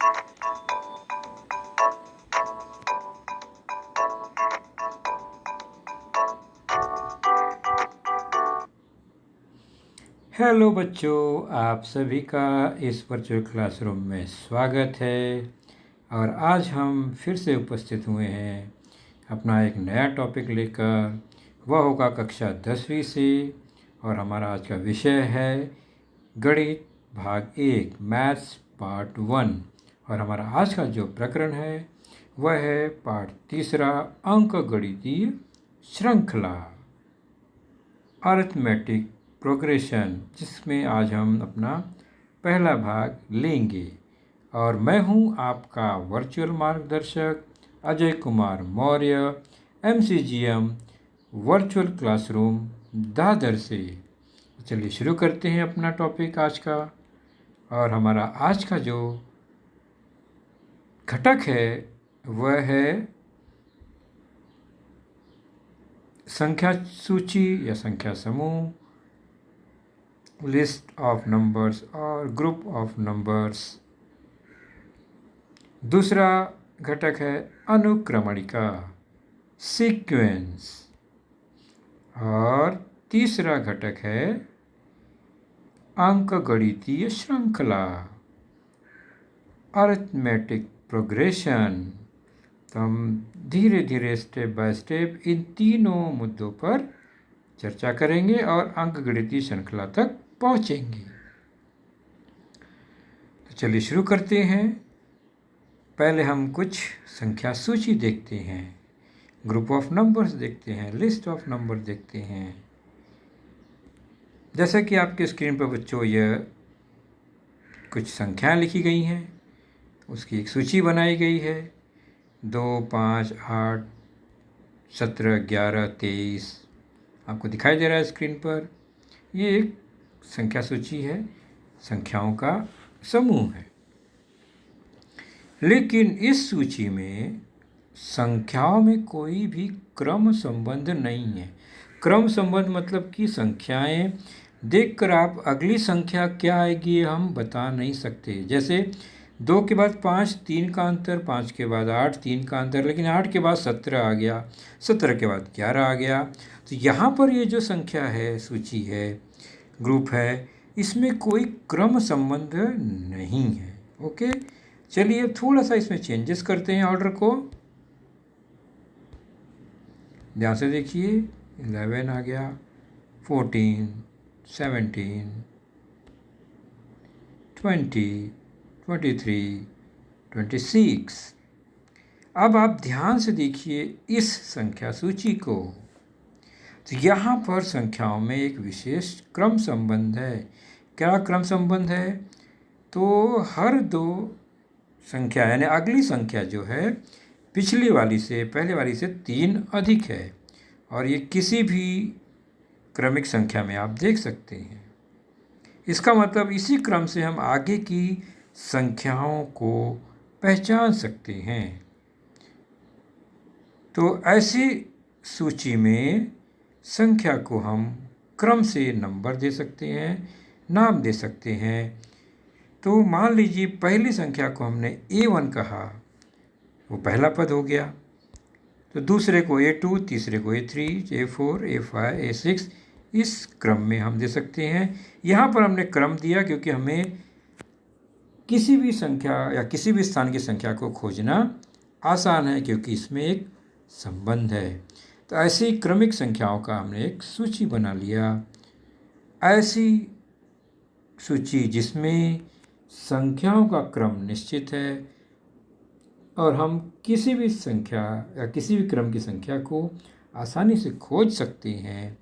Hello बच्चों, आप सभी का इस वर्चुअल क्लासरूम में स्वागत है। और आज हम फिर से उपस्थित हुए हैं अपना एक नया टॉपिक लेकर। वह होगा कक्षा 10वीं से, और हमारा आज का विषय है गणित भाग 1 मैथ्स पार्ट 1। और हमारा आज का जो प्रकरण है वह है पाठ 3 अंकगणितीय श्रृंखला अरिथमेटिक प्रोग्रेशन, जिसमें आज हम अपना पहला भाग लेंगे। और मैं हूं आपका वर्चुअल मार्गदर्शक Ajay Kumar Maurya, MCGM virtual classroom Dadar से। चलिए शुरू करते हैं अपना टॉपिक आज का। और हमारा आज का जो घटक है वह है संख्या सूची या संख्या समूह, लिस्ट ऑफ नंबर्स और ग्रुप ऑफ नंबर्स। दूसरा घटक है अनुक्रमणिका सीक्वेंस। और तीसरा घटक है अंकगणितीय श्रृंखला अरिथमेटिक प्रोग्रेशन। तो हम धीरे धीरे स्टेप बाय स्टेप इन तीनों मुद्दों पर चर्चा करेंगे और अंकगणितीय श्रृंखला तक पहुंचेंगे। तो चलिए शुरू करते हैं। पहले हम कुछ संख्या सूची देखते हैं, ग्रुप ऑफ नंबर्स देखते हैं, लिस्ट ऑफ नंबर देखते हैं। जैसे कि आपके स्क्रीन पर बच्चों यह कुछ संख्याएं लिखी गई हैं, उसकी एक सूची बनाई गई है। 2, 5, 8, 17, 11, 23 आपको दिखाई दे रहा है स्क्रीन पर। ये एक संख्या सूची है, संख्याओं का समूह है। लेकिन इस सूची में संख्याओं में कोई भी क्रम संबंध नहीं है। क्रम संबंध मतलब कि संख्याएं देखकर आप अगली संख्या क्या आएगी हम बता नहीं सकते। जैसे 2 के बाद 5, 3 का अंतर, 5 के बाद 8, 3 का अंतर, लेकिन 8 के बाद 17 आ गया, 17 के बाद 11 आ गया। तो यहाँ पर ये जो संख्या है, सूची है, ग्रुप है, इसमें कोई क्रम संबंध नहीं है। ओके, चलिए थोड़ा सा इसमें चेंजेस करते हैं ऑर्डर को। ध्यान से देखिए, 11 आ गया, 14, 17, 20, 23, 26। अब आप ध्यान से देखिए इस संख्या सूची को। तो यहाँ पर संख्याओं में एक विशेष क्रम संबंध है। क्या क्रम संबंध है? तो हर 2 संख्या यानी अगली संख्या जो है पिछली वाली से, पहले वाली से 3 अधिक है। और ये किसी भी क्रमिक संख्या में आप देख सकते हैं। इसका मतलब इसी क्रम से हम आगे की संख्याओं को पहचान सकते हैं। तो ऐसी सूची में संख्या को हम क्रम से नंबर दे सकते हैं, नाम दे सकते हैं। तो मान लीजिए पहली संख्या को हमने A1 कहा, वो पहला पद हो गया। तो दूसरे को A2, तीसरे को A3, A4, A5, A6 इस क्रम में हम दे सकते हैं। यहाँ पर हमने क्रम दिया क्योंकि हमें किसी भी संख्या या किसी भी स्थान की संख्या को खोजना आसान है, क्योंकि इसमें एक संबंध है। तो ऐसी क्रमिक संख्याओं का हमने एक सूची बना लिया। ऐसी सूची जिसमें संख्याओं का क्रम निश्चित है और हम किसी भी संख्या या किसी भी क्रम की संख्या को आसानी से खोज सकते हैं,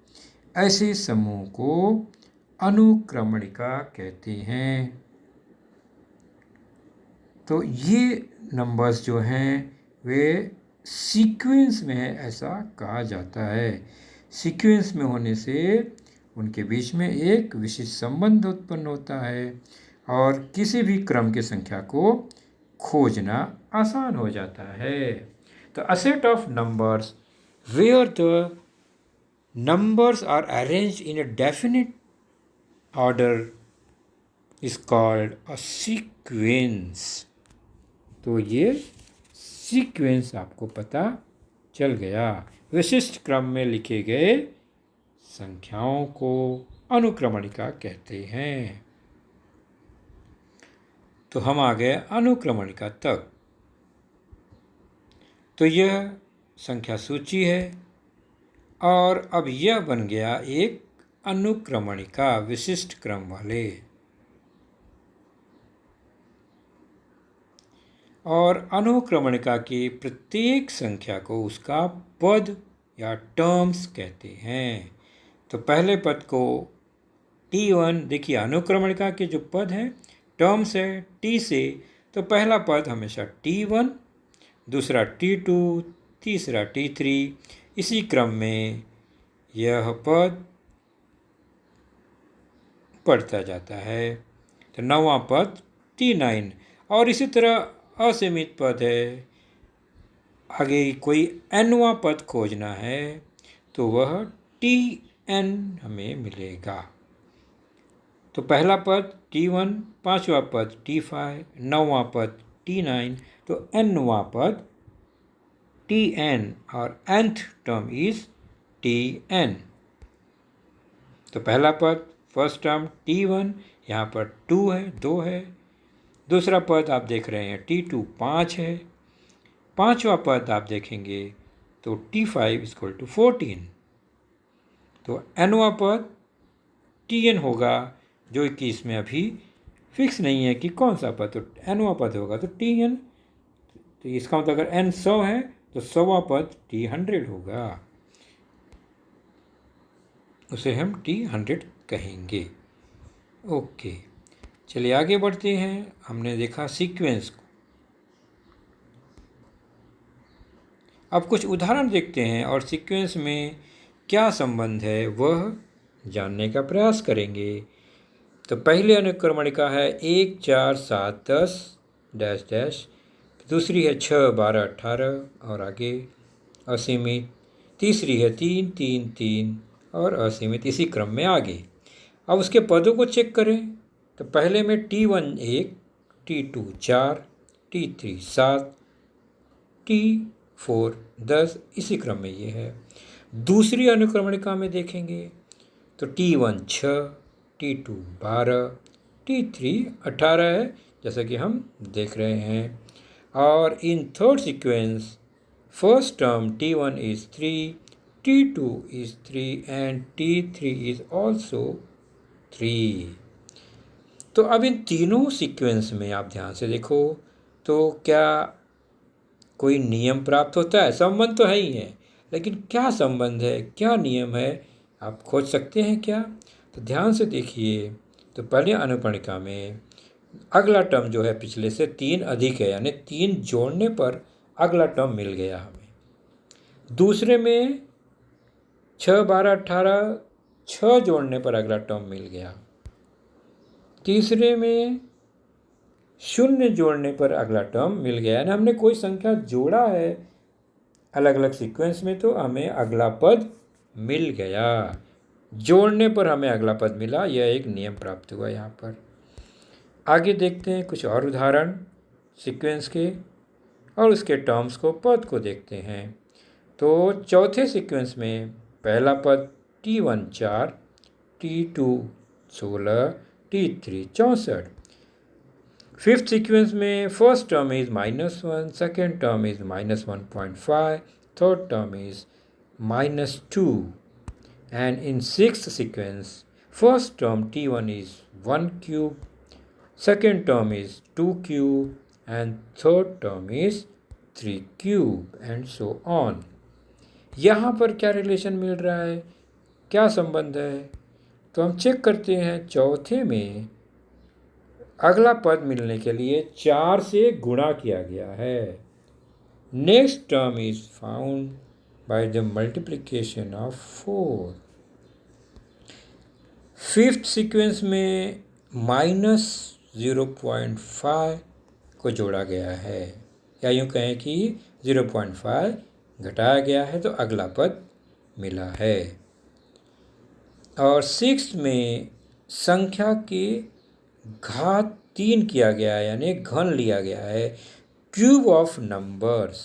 ऐसे समूह को अनुक्रमणिका कहते हैं। तो ये नंबर्स जो हैं वे सीक्वेंस में है, ऐसा कहा जाता है। सीक्वेंस में होने से उनके बीच में एक विशिष्ट संबंध उत्पन्न होता है और किसी भी क्रम की संख्या को खोजना आसान हो जाता है। तो a set of numbers where the numbers are arranged in a definite order is called a sequence. तो ये सीक्वेंस आपको पता चल गया। विशिष्ट क्रम में लिखे गए संख्याओं को अनुक्रमणिका कहते हैं। तो हम आ गए अनुक्रमणिका तक। तो यह संख्या सूची है और अब यह बन गया एक अनुक्रमणिका विशिष्ट क्रम वाले। और अनुक्रमणिका की प्रत्येक संख्या को उसका पद या टर्म्स कहते हैं। तो पहले पद को T1, देखिए अनुक्रमणिका के जो पद हैं टर्म्स है T से, तो पहला पद हमेशा T1, दूसरा T2, तीसरा T3, इसी क्रम में यह पद बढ़ता जाता है। तो नौवां पद T9 और इसी तरह असीमित पद है। आगे कोई nवां पद खोजना है तो वह Tn हमें मिलेगा। तो पहला पद T1, पांचवा पद T5, नौवां पद T9, तो nवां पद Tn और nth टर्म इज Tn। तो पहला पद फर्स्ट टर्म T1, यहाँ पर 2 है। दूसरा पद आप देख रहे हैं T2 5 है। पांचवा पद आप देखेंगे तो T5 = 14। तो nवां पद Tn होगा, जो कि इसमें अभी फिक्स नहीं है कि कौन सा पद, तो nवां पद होगा तो Tn। तो इसका मतलब अगर n 100 है तो 100वां पद T100 होगा, उसे हम T100 कहेंगे। ओके, चलिए आगे बढ़ते हैं। हमने देखा सीक्वेंस को, अब कुछ उदाहरण देखते हैं और सीक्वेंस में क्या संबंध है वह जानने का प्रयास करेंगे। तो पहले अनुक्रमणिका है 1 4 7 10 डैश डैश, दूसरी है 6 12 18 और आगे असीमित, तीसरी है 3 3 3 और असीमित, इसी क्रम में आगे। अब उसके पदों को चेक करें। तो पहले में T1 1, T2 4, T3 7, T4 10, इसी क्रम में ये है। दूसरी अनुक्रमणिका में देखेंगे तो T1 6, T2 12, T3 18 है, जैसा कि हम देख रहे हैं। और in third sequence first term T1 is 3, T2 is 3 and T3 is also 3। तो अब इन तीनों सीक्वेंस में आप ध्यान से देखो तो क्या कोई नियम प्राप्त होता है? संबंध तो है ही है, लेकिन क्या संबंध है, क्या नियम है, आप खोज सकते हैं क्या? तो ध्यान से देखिए। तो पहले अनुक्रमणिका में अगला टर्म जो है पिछले से 3 अधिक है, यानी 3 जोड़ने पर अगला टर्म मिल गया हमें। दूसरे में 6 12 18, 6 जोड़ने पर अगला टर्म मिल गया। तीसरे में 0 जोड़ने पर अगला टर्म मिल गया, यानी हमने कोई संख्या जोड़ा है अलग अलग सीक्वेंस में तो हमें अगला पद मिल गया। जोड़ने पर हमें अगला पद मिला, यह एक नियम प्राप्त हुआ यहाँ पर। आगे देखते हैं कुछ और उदाहरण सीक्वेंस के और उसके टर्म्स को, पद को देखते हैं। तो चौथे सीक्वेंस में पहला पद T1 4, T2 16, T3 64। Fifth sequence में first term is -1, second term is -1.5, third term is -2। And in sixth sequence first term T1 is 1 cube, second term is 2 cube and third term is 3 cube and so on। यहाँ पर क्या relation मिल रहा है, क्या संबंध है? तो हम चेक करते हैं। चौथे में अगला पद मिलने के लिए 4 से गुणा किया गया है। Next term is found by the multiplication of 4। Fifth sequence में -0.5 को जोड़ा गया है, या यूँ कहें कि 0.5 घटाया गया है, तो अगला पद मिला है। और सिक्स्थ में संख्या के घात 3 किया गया है, यानी घन लिया गया है। क्यूब ऑफ नंबर्स,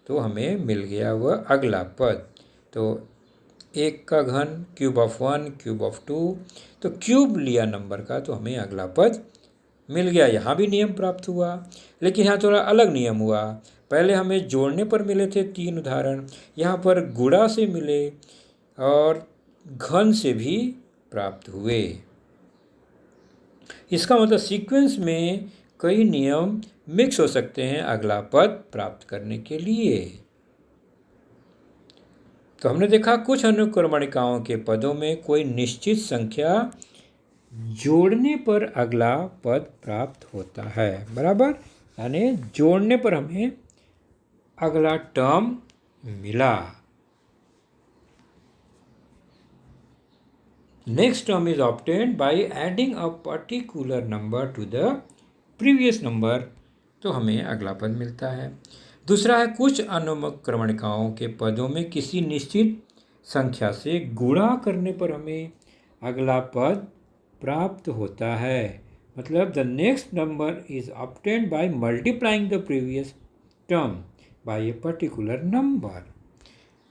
तो हमें मिल गया वह अगला पद। तो 1 का घन, क्यूब ऑफ 1, क्यूब ऑफ 2, तो क्यूब लिया नंबर का तो हमें अगला पद मिल गया। यहाँ भी नियम प्राप्त हुआ, लेकिन यहाँ थोड़ा अलग नियम हुआ। पहले हमें जोड़ने पर मिले थे 3 उदाहरण, यहाँ पर गुणा से मिले और घन से भी प्राप्त हुए। इसका मतलब सीक्वेंस में कई नियम मिक्स हो सकते हैं अगला पद प्राप्त करने के लिए। तो हमने देखा कुछ अनुक्रमणिकाओं के पदों में कोई निश्चित संख्या जोड़ने पर अगला पद प्राप्त होता है, बराबर, यानी जोड़ने पर हमें अगला टर्म मिला। Next term is obtained by adding a particular number two the previous number, तो हमें अगला पद मिलता है। दूसरा है कुछ अनुक्रमणिकाओं के पदों में किसी निश्चित संख्या से गुणा करने पर हमें अगला पद प्राप्त होता है। मतलब the next number is obtained by multiplying the previous term by a particular number.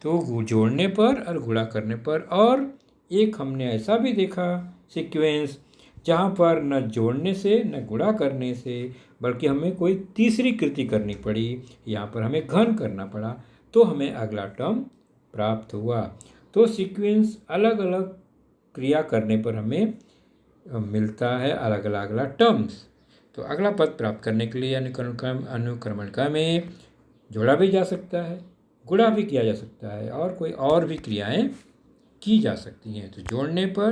तो जोड़ने पर और गुणा करने पर। और एक हमने ऐसा भी देखा सीक्वेंस जहाँ पर न जोड़ने से न गुणा करने से बल्कि हमें कोई तीसरी कृति करनी पड़ी, यहाँ पर हमें घन करना पड़ा, तो हमें अगला टर्म प्राप्त हुआ। तो सीक्वेंस अलग अलग क्रिया करने पर हमें मिलता है अलग अलग टर्म्स। तो अगला पद प्राप्त करने के लिए अनुक्रमणिका में जोड़ा भी जा सकता है, गुणा भी किया जा सकता है और कोई और भी क्रियाएं की जा सकती हैं। तो जोड़ने पर,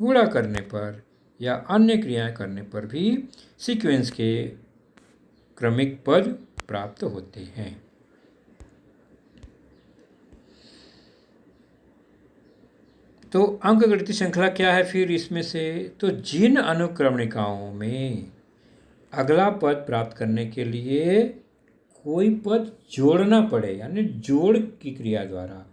गुणा करने पर या अन्य क्रियाएं करने पर भी सीक्वेंस के क्रमिक पद प्राप्त होते हैं। तो अंकगणितीय श्रृंखला क्या है फिर इसमें से? तो जिन अनुक्रमणिकाओं में अगला पद प्राप्त करने के लिए कोई पद जोड़ना पड़े, यानी जोड़ की क्रिया द्वारा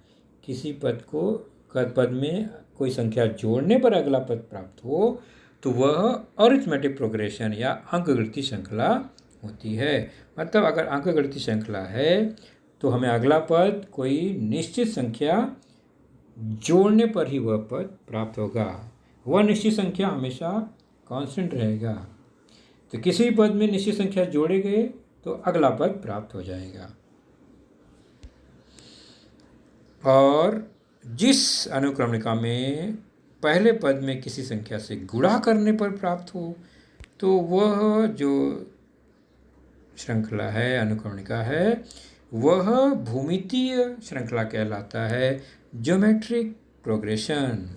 किसी पद में कोई संख्या जोड़ने पर अगला पद प्राप्त हो, तो वह अरिथमेटिक प्रोग्रेशन या अंकगणितीय श्रृंखला होती है। मतलब अगर अंकगणितीय श्रृंखला है तो हमें अगला पद कोई निश्चित संख्या जोड़ने पर ही वह पद प्राप्त होगा। वह निश्चित संख्या हमेशा कांस्टेंट रहेगा। तो किसी भी पद में निश्चित संख्या जोड़े गए तो अगला पद प्राप्त हो जाएगा। और जिस अनुक्रमणिका में पहले पद में किसी संख्या से गुणा करने पर प्राप्त हो, तो वह जो श्रृंखला है, अनुक्रमणिका है, वह भूमितीय श्रृंखला कहलाता है, ज्योमेट्रिक प्रोग्रेशन।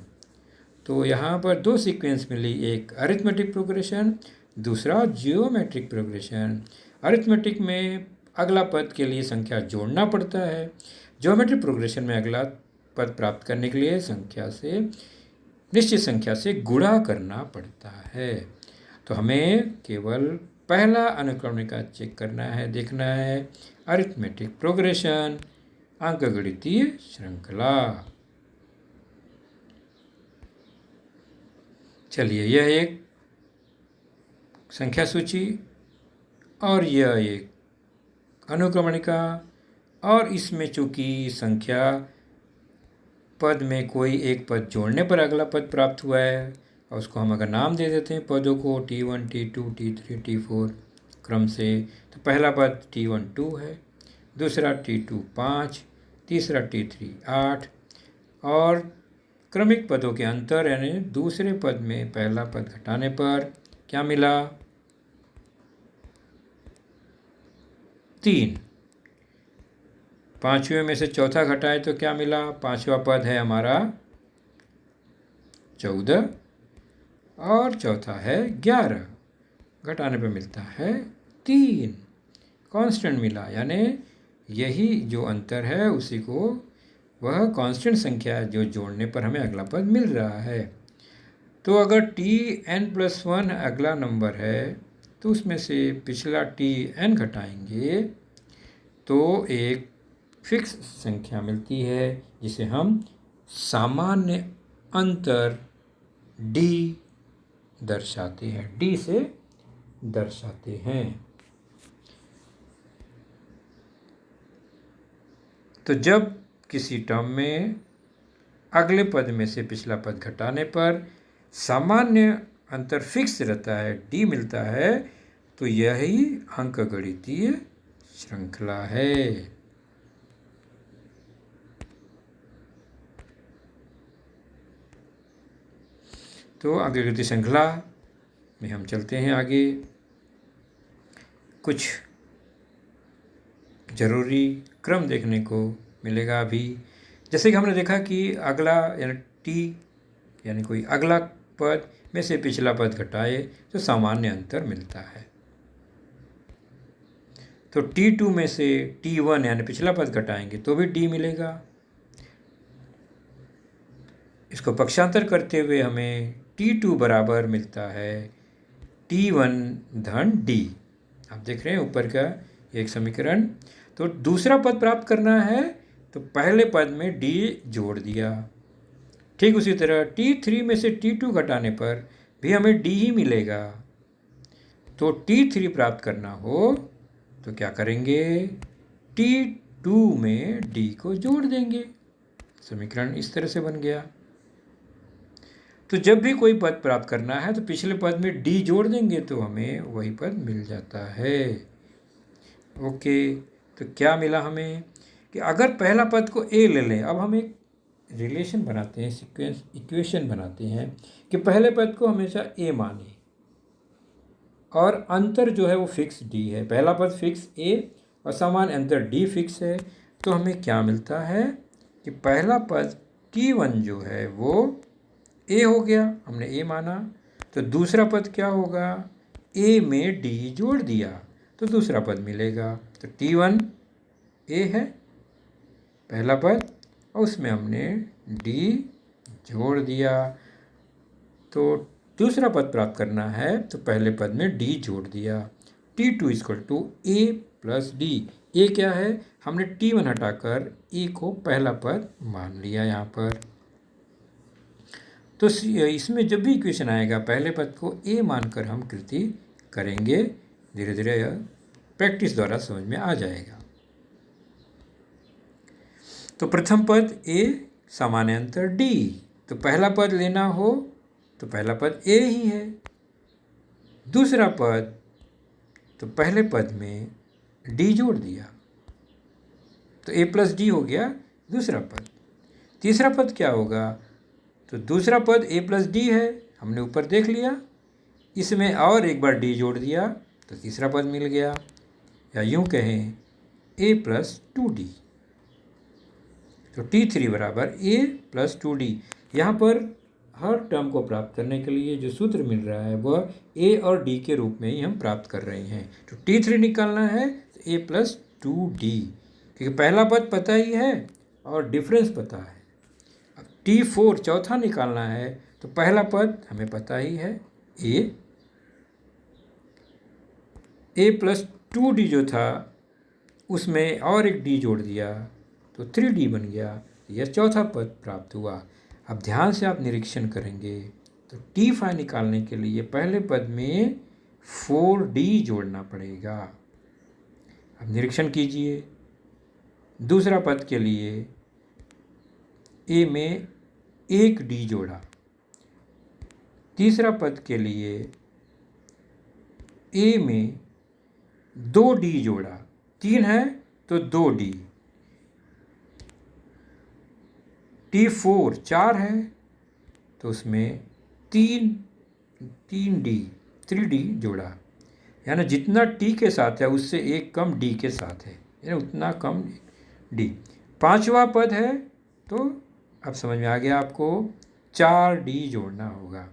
तो यहाँ पर 2 सीक्वेंस मिली, एक अरिथमेटिक प्रोग्रेशन, दूसरा जियोमेट्रिक प्रोग्रेशन। अरिथमेटिक में अगला पद के लिए संख्या जोड़ना पड़ता है, ज्योमेट्रिक प्रोग्रेशन में अगला पद प्राप्त करने के लिए निश्चित संख्या से गुणा करना पड़ता है। तो हमें केवल पहला अनुक्रमणिका चेक करना है, देखना है, अरिथमेटिक प्रोग्रेशन, अंकगणितीय श्रृंखला। चलिए, यह एक संख्या सूची और यह एक अनुक्रमणिका, और इसमें चूंकि संख्या पद में कोई एक पद जोड़ने पर अगला पद प्राप्त हुआ है और उसको हम अगर नाम दे देते हैं पदों को T1, T2, T3, T4 क्रम से, तो पहला पद T1 2 है, दूसरा T2 5, तीसरा T3 8, और क्रमिक पदों के अंतर यानी दूसरे पद में पहला पद घटाने पर क्या मिला? 3। पांचवें में से चौथा घटाए तो क्या मिला? पांचवा पद है हमारा 14 और चौथा है 11, घटाने पे मिलता है 3। कांस्टेंट मिला, यानी यही जो अंतर है उसी को वह कांस्टेंट संख्या जो जोड़ने पर हमें अगला पद मिल रहा है। तो अगर Tn+1 अगला नंबर है तो उसमें से पिछला Tn घटाएंगे तो एक फिक्स संख्या मिलती है जिसे हम सामान्य अंतर D दर्शाते हैं, D से दर्शाते हैं। तो जब किसी टर्म में अगले पद में से पिछला पद घटाने पर सामान्य अंतर फिक्स रहता है, डी मिलता है, तो यही अंकगणितीय श्रृंखला है। तो अंकगणितीय श्रृंखला में हम चलते हैं आगे। कुछ जरूरी क्रम देखने को मिलेगा अभी। जैसे कि हमने देखा कि अगला यानी टी यानी कोई अगला पद में से पिछला पद घटाए तो सामान्य अंतर मिलता है। तो T2 में से T1 यानी पिछला पद घटाएंगे तो भी D मिलेगा। इसको पक्षांतर करते हुए हमें T2 बराबर मिलता है T1 धन D। आप देख रहे हैं ऊपर का एक समीकरण। तो दूसरा पद प्राप्त करना है तो पहले पद में D जोड़ दिया। ठीक उसी तरह T3 में से T2 घटाने पर भी हमें D ही मिलेगा। तो T3 प्राप्त करना हो तो क्या करेंगे, T2 में D को जोड़ देंगे। समीकरण इस तरह से बन गया। तो जब भी कोई पद प्राप्त करना है तो पिछले पद में D जोड़ देंगे तो हमें वही पद मिल जाता है। ओके, तो क्या मिला हमें कि अगर पहला पद को A ले लें, अब हम एक रिलेशन बनाते हैं, सीक्वेंस इक्वेशन बनाते हैं कि पहले पद को हमेशा A माने और अंतर जो है वो फिक्स D है। पहला पद फिक्स A और सामान्य अंतर D फिक्स है। तो हमें क्या मिलता है कि पहला पद T1 जो है वो A हो गया, हमने A माना। तो दूसरा पद क्या होगा, A में D जोड़ दिया तो दूसरा पद मिलेगा। तो T1 A है पहला पद और उसमें हमने D जोड़ दिया। तो दूसरा पद प्राप्त करना है तो पहले पद में D जोड़ दिया। T2 equal to A plus D। A क्या है, हमने T1 हटाकर A को पहला पद मान लिया यहाँ पर। तो इसमें जब भी इक्वेशन आएगा पहले पद को A मानकर हम कृति करेंगे। धीरे धीरे प्रैक्टिस द्वारा समझ में आ जाएगा। तो प्रथम पद A सामान्य अंतर D। तो पहला पद लेना हो तो पहला पद A ही है। दूसरा पद तो पहले पद में D जोड़ दिया तो A प्लस D हो गया दूसरा पद। तीसरा पद क्या होगा, तो दूसरा पद A प्लस D है, हमने ऊपर देख लिया। इसमें और एक बार D जोड़ दिया तो तीसरा पद मिल गया, या यूँ कहें A प्लस 2D। तो T3 बराबर A प्लस 2D। यहाँ पर हर टर्म को प्राप्त करने के लिए जो सूत्र मिल रहा है वह A और D के रूप में ही हम प्राप्त कर रहे हैं। तो T3 निकालना है तो A प्लस 2D, क्योंकि पहला पद पता ही है और डिफरेंस पता है। अब T4 चौथा निकालना है तो पहला पद हमें पता ही है A प्लस 2D जो था उसमें और एक D जोड़ दिया तो 3D बन गया। यह चौथा पद प्राप्त हुआ। अब ध्यान से आप निरीक्षण करेंगे तो T5 निकालने के लिए पहले पद में 4D जोड़ना पड़ेगा। अब निरीक्षण कीजिए, दूसरा पद के लिए A में 1D जोड़ा, तीसरा पद के लिए A में 2D जोड़ा, 3 है तो 2D। T4 4 है तो उसमें 3D जोड़ा, यानी जितना T के साथ है उससे एक कम D के साथ है, यानी उतना कम D। पांचवा पद है तो अब समझ में आ गया आपको, 4D जोड़ना होगा।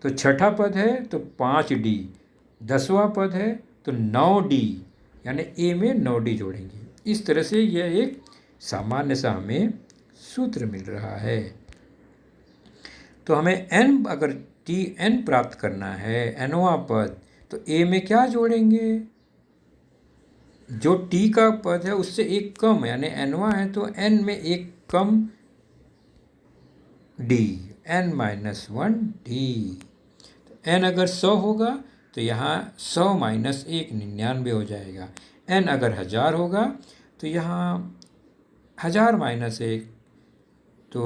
तो छठा पद है तो 5D, 10वां पद है तो 9D, यानी A में 9D जोड़ेंगे। इस तरह से यह एक सामान्य सा हमें सूत्र मिल रहा है। तो हमें n अगर Tn प्राप्त करना है, nवां पद, तो A में क्या जोड़ेंगे, जो T का पद है उससे एक कम, यानी nवां है तो n में एक कम D, n-1D। तो n अगर 100 होगा तो यहाँ 100 माइनस 1 99 हो जाएगा। n अगर 1000 होगा तो यहाँ 1000 माइनस 1 तो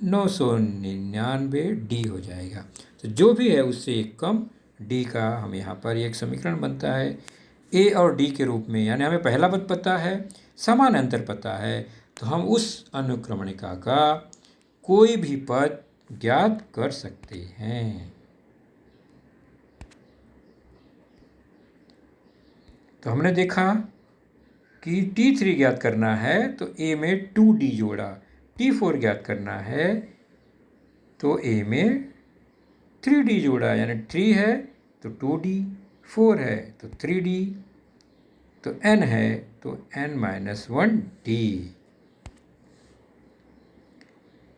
999 डी हो जाएगा। तो जो भी है उससे एक कम डी का हम यहाँ पर एक समीकरण बनता है ए और डी के रूप में। यानी हमें पहला पद पता है, समान अंतर पता है, तो हम उस अनुक्रमणिका का कोई भी पद ज्ञात कर सकते हैं। तो हमने देखा कि T3 ज्ञात करना है तो A में 2D जोड़ा, T4 ज्ञात करना है तो A में 3D जोड़ा, यानी 3 है तो 2D, 4 है तो 3D, तो n है तो n-1D।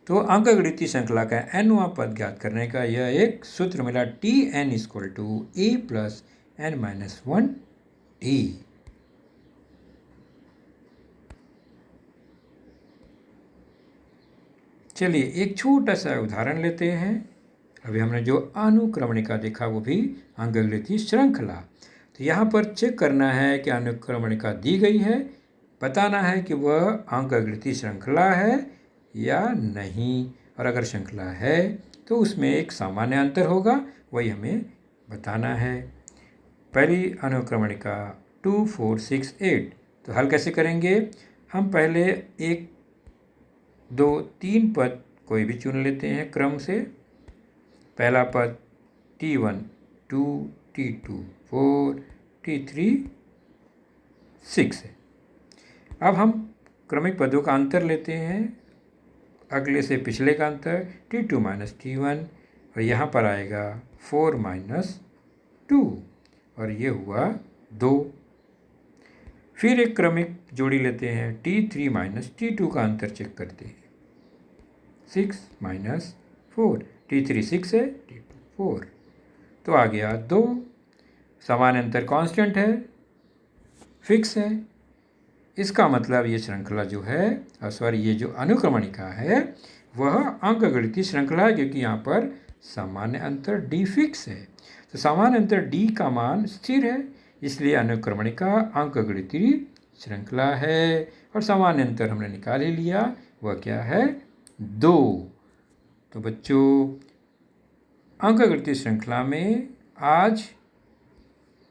तो अंकगणितीय श्रृंखला का nवां पद ज्ञात करने का यह एक सूत्र मिला, Tn = A + n-1D। चलिए एक छोटा सा उदाहरण लेते हैं। अभी हमने जो अनुक्रमणिका देखा वो भी अंकगणितीय श्रृंखला। तो यहाँ पर चेक करना है कि अनुक्रमणिका दी गई है, बताना है कि वह अंकगणितीय श्रृंखला है या नहीं, और अगर श्रृंखला है तो उसमें एक सामान्य अंतर होगा, वही हमें बताना है। पहली अनुक्रमणिका 2 4 6 8। तो हल कैसे करेंगे? हम पहले 1 2 3 पद कोई भी चुन लेते हैं क्रम से। पहला पद T1 2, T2 4, T3 6 है। अब हम क्रमिक पदों का अंतर लेते हैं, अगले से पिछले का अंतर T2 - T1, और यहाँ पर आएगा 4 - 2, और ये हुआ 2। फिर एक क्रमिक जोड़ी लेते हैं, T3 - T2 का अंतर चेक करते हैं, 6 - 4, T3 6 है, T2 4, तो आ गया 2। समान अंतर कांस्टेंट है, फिक्स है। इसका मतलब ये श्रृंखला जो है, सॉरी ये जो अनुक्रमणिका है वह अंकगणितीय श्रृंखला है, क्योंकि यहाँ पर सामान्य अंतर d फिक्स है। तो सामान्य अंतर d का मान स्थिर है, इसलिए अनुक्रमणिका अंकगणितीय श्रृंखला है। और सामान्य अंतर हमने निकाल ही लिया, वह क्या है? 2। तो बच्चों अंकगणितीय श्रृंखला में आज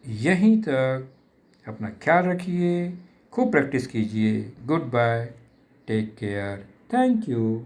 यहीं तक। अपना ख्याल रखिए, खूब प्रैक्टिस कीजिए। Goodbye, take care, thank you.